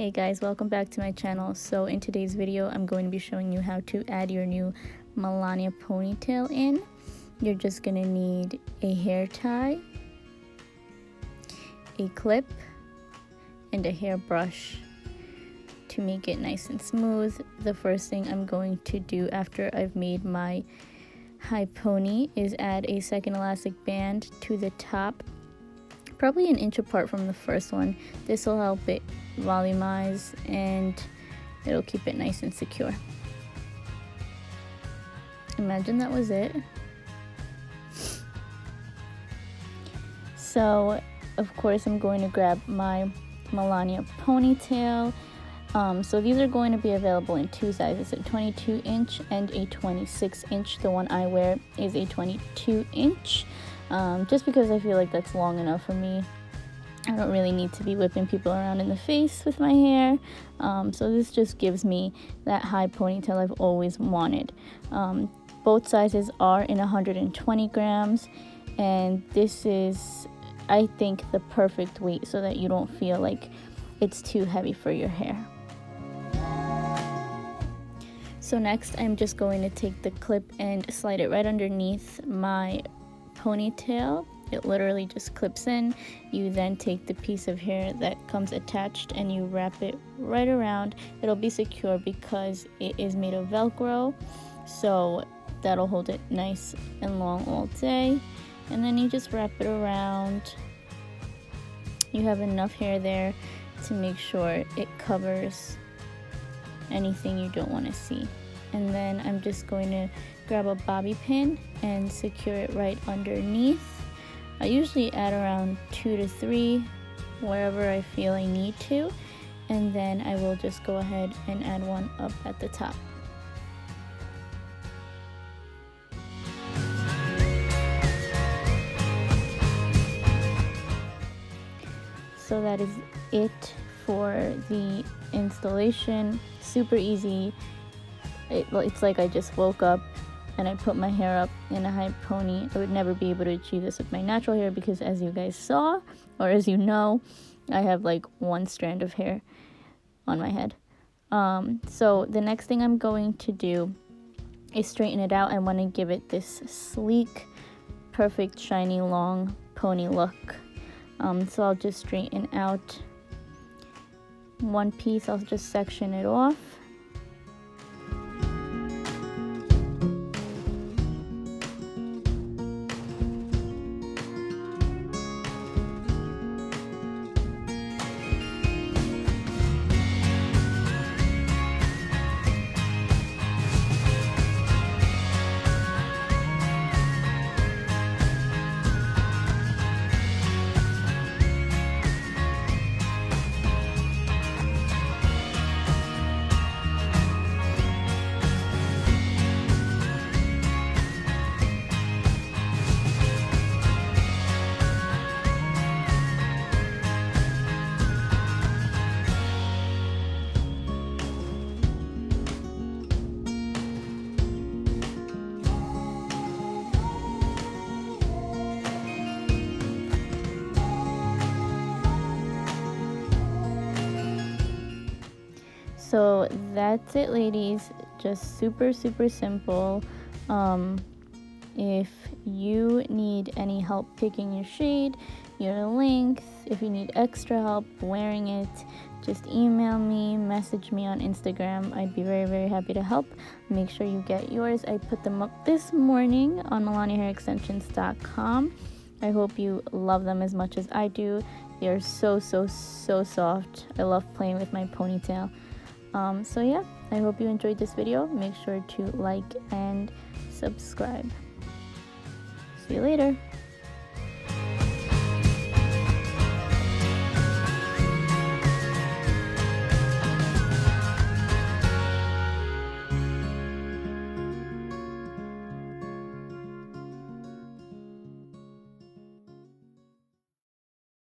Hey guys, welcome back to my channel. So in today's video, I'm going to be showing you how to add your new Milahnia ponytail in. You're just going to need a hair tie, a clip, and a hairbrush to make it nice and smooth. The first thing I'm going to do after I've made my high pony is add a second elastic band to the top, probably an inch apart from the first one. This will help it volumize and it'll keep it nice and secure. Imagine that was it. So of course I'm going to grab my Milahnia ponytail. So these are going to be available in two sizes, a 22 inch and a 26 inch. The one I wear is a 22 inch, just because I feel like that's long enough for me. I don't really need to be whipping people around in the face with my hair. So this just gives me that high ponytail I've always wanted. Both sizes are in 120 grams, and this is, I think, the perfect weight so that you don't feel like it's too heavy for your hair. So next, I'm just going to take the clip and slide it right underneath my ponytail. It literally just clips in. You then take the piece of hair that comes attached and you wrap it right around. It'll be secure because it is made of Velcro, so that'll hold it nice and long all day. And then you just wrap it around. You have enough hair there to make sure it covers anything you don't want to see. And then I'm just going to grab a bobby pin and secure it right underneath. I usually add around 2 to 3 wherever I feel I need to, and then I will just go ahead and add one up at the top. So that is it for the installation. Super easy. It's like I just woke up and I put my hair up in a high pony. I would never be able to achieve this with my natural hair because, as you guys saw, or as you know, I have like one strand of hair on my head. So the next thing I'm going to do is straighten it out. I want to give it this sleek, perfect, shiny, long pony look. So I'll just straighten out one piece. I'll just section it off. So that's it, ladies. Just super simple. If you need any help picking your shade, your length, if you need extra help wearing it, just email me, message me on Instagram. I'd be very happy to help. Make sure you get yours. I put them up this morning on MilahniaHairExtensions.com. I hope you love them as much as I do. They are so soft. I love playing with my ponytail. So yeah, I hope you enjoyed this video. Make sure to like and subscribe. See you later.